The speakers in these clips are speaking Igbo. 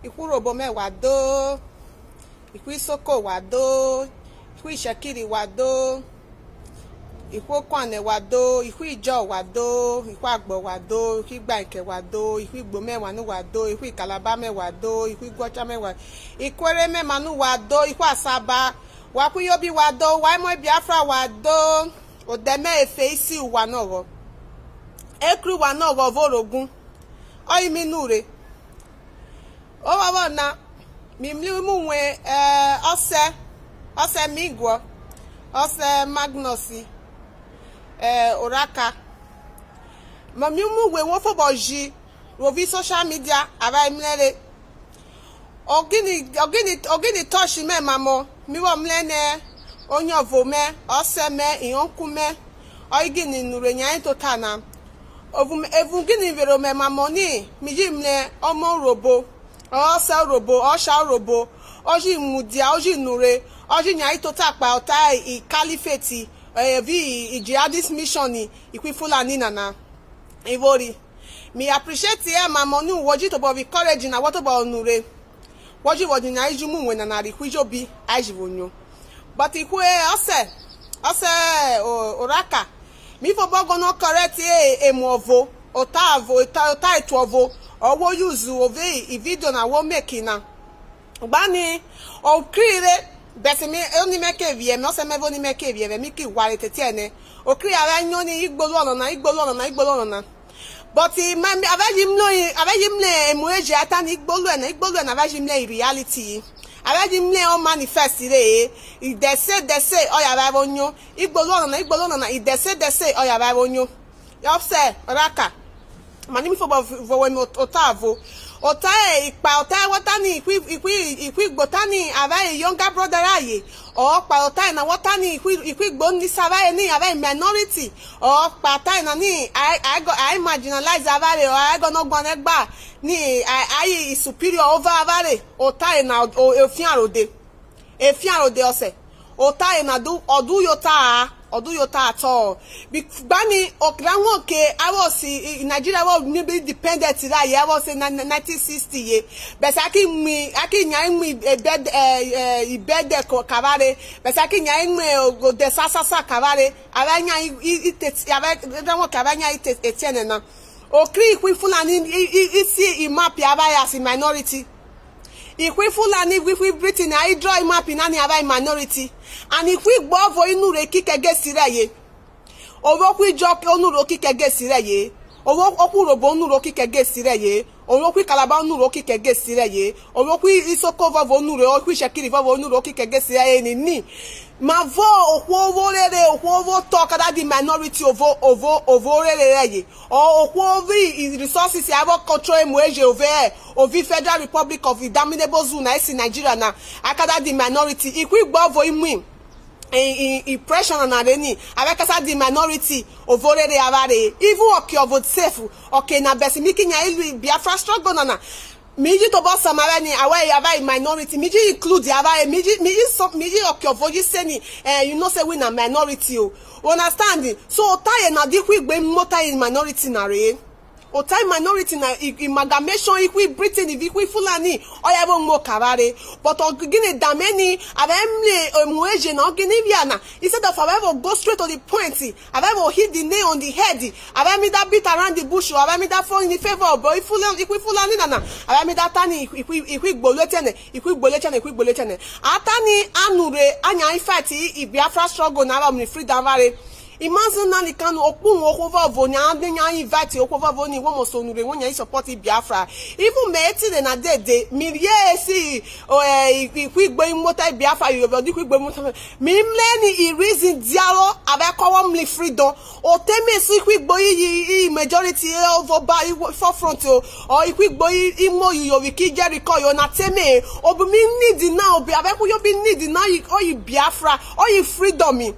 ikú robo mẹ́wàá dó, ikú isoko wà dó, ikú ìṣẹ́kiri wà dó, ikú okwane wà dó, ikú ìjọ wà dó, ikú àgbọ̀ wà dó, ikú ìgbà ìkẹ́ wà dó, ikú ìgbò mẹ́wàá nù wà dó, ikú ìkàlàbá mẹ́wàá dó, ikú ìgbọ́chá mẹ́wàá, ikú eré mẹ́wàá nù wà dó, ikú àsábà wà kú yóbi wà dó, wà mọ́ Biafra wà dó, òdẹ́mẹ́ efe isi wà náà rọ, ekuru wà náà rọ vorogun, ọyí mi nù re. O wawa na mimlimu nwe ose migwo ose magnosi oraka mamimu we wo foboji rovi social media aba imlere ogini touch me mamo mi wo mlene onyovo me ose me iyonku me oigini nure nyan total na evun gini vero me mamo ni miji mle omo robo ọsẹ robo ọṣà robo ọjì ìmùdíà ọjì ìnure ọjì ìyàn ìtòtà pa ọ̀tá ìkálífẹ̀tì bí ìjihadist mission ní ìpín Fúlàní nànà ìvórí mi appreciate ẹ màmá ní wọ́jì tó bọ̀ bí courage náà wọ́n tó bọ̀ ọ̀nùre wọ́jì wọ́jì ní àìjú mú ìwé nànà rí kújó bí àìjìwònyó but ìkú ọsẹ òràkà mi fọ́ gọ́nà correct èmù ọ̀vọ̀ ọ̀tá ètò ọ̀vọ̀ owo use ove i video na wo make na gbani o krire besi mi oni make vie me o se me oni make vie mi ki ware tete ene o kri ara nyo ni igbolu ona na but ma abaji mle emu eje ata ni igbolu na abaji mle reality abaji mle o manifest re dese o ya ba onyo igbolu ona na dese o ya ba onyo yo se raka mani mi fo bo mi otavo otae ipa otae watani ikwi gbotani ava younger brother aye o pa otae na watani ikwi gbo ni sava ni ava minority o pa otae na ni I marginalize avare o I go no gbon egba ni I superior over avare otae na efian arode ose otae na do odu yota at all bani okranwo ke awosi Nigeria wo ni be independent ra ye awosi 1960 ye bese aki nya mi ibede ko kavare bese aki nya mi go de sasa kavare abanya iteti abawo kavanya itetiene na okri ikwi Fulani isi imap abaya as minority ikwi Fulani ikwi Britain I draw map nani abaya minority and if we go for inure kikege sireye owo kwi job onuro kikege sireye owo okurobo onuro kikege sireye owo kwi Kalaba onuro kikege sireye owo kwi Isoko vovo onuro owo kwi Shekiri vovo onuro kikege sireye ni ma vo okwo rere okwo talk that the minority ovo rere or okwo resources abo control emueje over Federal Republic of the Damnable Zone is in Nigeria na akada the minority ikwi gbovo imu impression on areni abekasa the minority ovorere avare even okay of safe okay na besi mikinya ilu Biafra struggle na miji to boss samara ni away avai minority miji include avai miji okay of you say ni you know say we na minority o understand so tie na dikwi gbe mota in minority na re o time minority na amalgamation ikwi Britain ikwi Fulani oya bo mo kavare but ogini dameni avemle emueje na ogini viana instead of avemo go straight to the point avemo hit the nail on the head avemi that beat around the bush avemi that fall in the favor of boy ikwi Fulani na avemi that tani ikwi gboletene atani anure anya fight I Biafra struggle na am freedom vare imagine na likanu okun okova vonya adenya invite okova voni wo mosonure wonya support Biafra even me eti na dede mirie si ikwi gbe mota Biafra yobo di ikwi gbe mota mi mleni I reason diaro abekowo mli freedom o teme si ikwi gbo yi majority over by forefront o ikwi gbo imo yo wiki Jericho yo na teme obi mi need now obi abeku yo bi need now o Biafra o freedom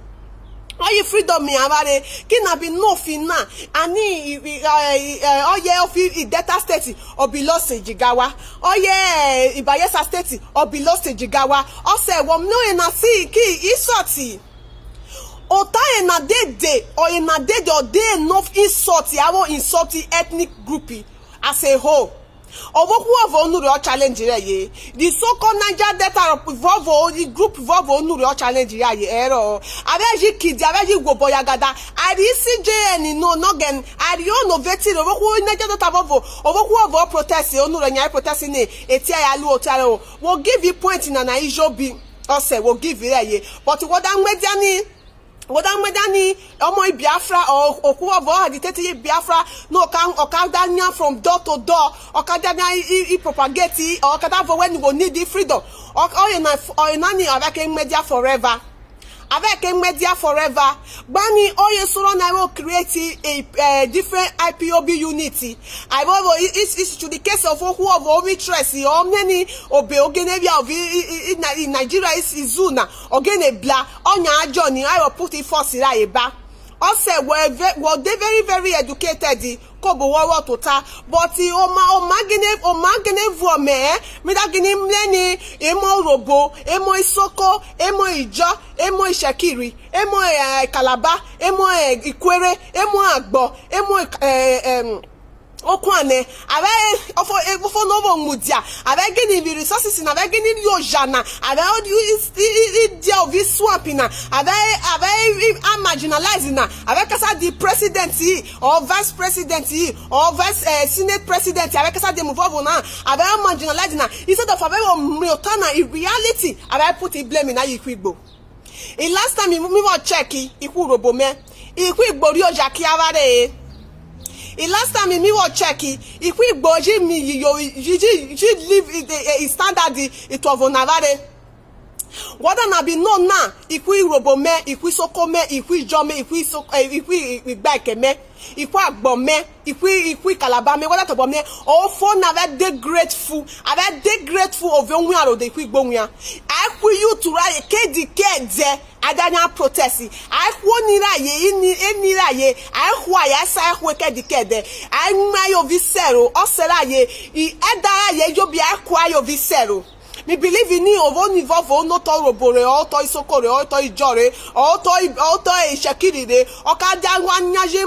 oyi freedom mi avare kina bi no fina ani oye ofi Delta state obilo se Jigawa oye Bayelsa state obilo se Jigawa ose wom no na si ki isoti otaye na dede or na dede or dey enough insult yawo insult ethnic group as a whole Oboku of Onuri challenge ye. The so-called Niger Delta Vovo, the group Vovo Onuri challenge ye error. Aveji kids, Aveji Goboyagada, CJN no nogen, Ariono Veti, Oboku Niger Delta Vovo, Oboku of protest, Onuri protesting Etia Yalu Otaro. We'll give you point in an Aijobi. Also, we'll give you ye. But what I'm Mediani. Wodamedani omo Biafra or okuwo agitated Biafra no can okadanya from door to door okadanya I propagate or okada when you go need the freedom or nani avec media forever. Avec media forever, Bani Oye Surona will create a different IPOB unity. I will it's to the case of who of all interest or many obe Ogenevia of in Nigeria is Izuna Ogene Bla Onya Johnny. I will put it for Siraiba. Also, were they very educated. Kobo wawa tota, but omagene vuome, midagini mleni, emo robo, emo isoko, emo ijo, emo ishakiri, emo kalaba, emo ikwere, emo agbo, emo okwane, ofo novo mudia, gini the resources in gini yojana, of this swampina, marginalizing kasa the president or vice president or vice senate president, kasa de move on marginalizing instead of miltana in reality, put a blame in Ikwibo. In last time we were checking Ikwibo me, Ikwibo rio jaki avare. In last time me was checking, if we boji me you live in standard it of Navare. What na be no na if we robome, if we sokome, if we jome, if we back me, if we agbome, if we calabame, what that about me? Oh, for na de grateful, I de grateful of young we the quick bonia. I will you to write a kedi adanya protest. I won't nira ye, I why I say wicked decade. I my of visero, or seraye, I edara ye, you be acquire visero. Me believe in you of only vovo, no torobore, or toy sokore, or toy jore, or toy shakiri, or kadangwan yaje,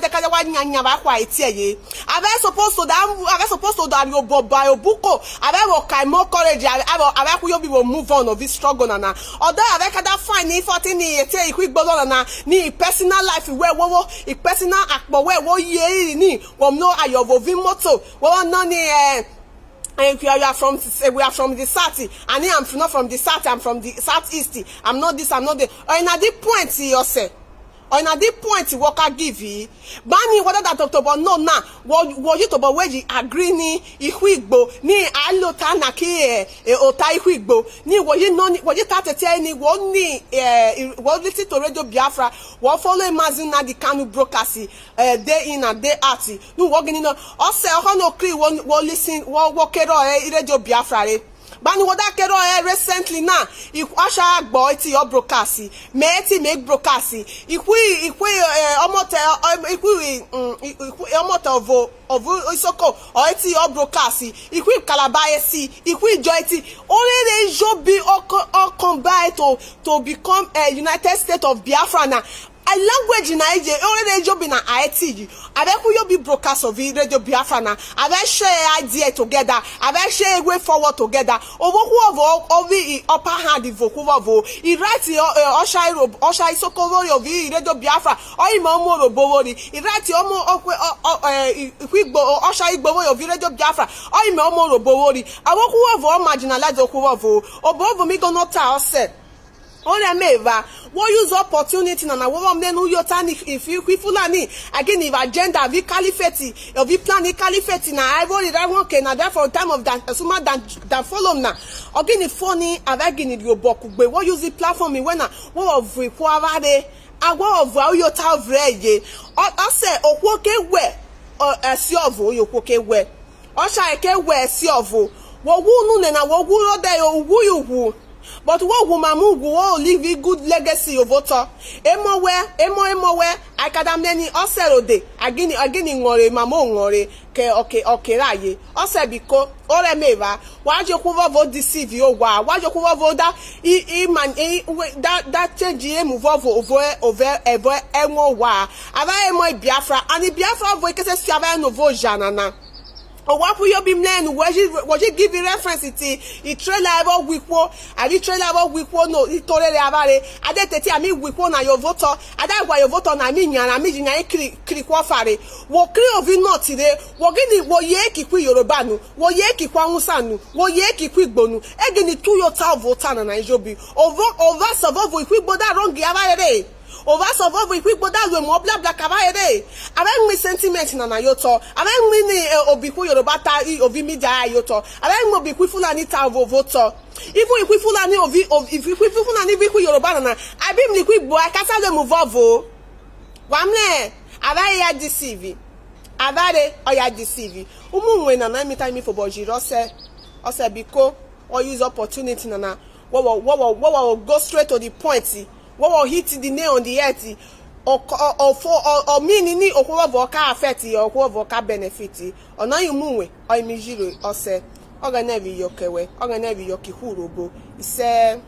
the Kadawanya white ye. I supposed to that your bio buko, I have more courage, I will move on of this struggle, Nana. Or that I can find if 14 years, a quick bolona, ni personal life, where woe, a personal act, but where wo ye ni, no ayovo moto, well, none. And we are from the south, and I'm not from the south, I'm from the southeast. I'm not this, I'm not the. Or in a deep point, you say. Or in a deep point, what I give you. Bani, what that talked about? No, na. What you talk about? Where you agree ni Ihuigbo ni alota na ki ota Ihuigbo ni what you know what you start to tell ni what ni what listen to Radio Biafra what follow Mazina the Kanu broadcast day in and day out. No working in also how no clear one listen what kero Radio Biafra. Bani woda kero recently na asha gbo ti your broadcast me ti make broadcast ikwi omoto of isoko or ti your broadcast ikwi kalabaye si ikwi joy ti only they should be all combine to become a United States of Biafra na. A language in Nigeria, already job in an IT. I be broadcast of Radio Biafra na. I share idea together. I share way forward together. Over who of the upper hand in Vokuvo. He writes Osha Isoko of Radio Biafra or Imomo Robori. He writes Osha Igbo of Radio Biafra or Imomo Robori. I walk who of all marginalized Okuavo. Obovo me gonna tell said. Only meva, what use opportunity na woman men who your turn if you fulani again if agenda vi caliphate of vi plan caliphate na I worry that one can na for time of that asuma than follow na again if funny avagin your boku gbe what use the platform when na what of we kwavade agwa of your town vreye o say okwoke we esi ovo yokoke we o sha ke we esi ovo wo wu nu na wo wu ro de o wu you. But what woman will leave a good legacy of voter. Emo where I can many also de again in or mamon or okay raye. Also because all I meva, why you cover vote deceive you? Why you cover vote that change move over ever emo wa. Ava emo Biafra and the Biafra voice Siava Novo Janana. Owapu yo bimlen waji give reference iti I trailer abo wikwo ari trailer abo wikwo no itorere abare ade tete ami wikwo na yo voto ada gwa yo voto na mi nyara mi jinya kiri kwa fare wo kiri ovi not ire wo gini wo ye kikwu Yoruba nu wo ye kikwu Hausa nu wo ye kikwu Igbo nu egini tu yo ta vota na Nairobi over survive ikwu boda wrong abare over survive ikwu boda we mo bla bla kabare abeng me sentiment na yoto abeng me ni obikwu Yoruba ta ovi media yoto abeng mo obikwu Fulani ta voto even ikwu Fulani if ikwu Fulani ikwu Yoruba na abim ni ikwu Igbo akasa le move ovo wamle abare ya deceive abare oya deceive umunwe na mi time for bojiro ose biko or use opportunity na wo go straight to the point what will hit the nail on the head or meaning ni okwo voka affect or okwo voka benefit or na yumunwe or imijiro ose oga nevi yokewe oga nevi yokihurobo ise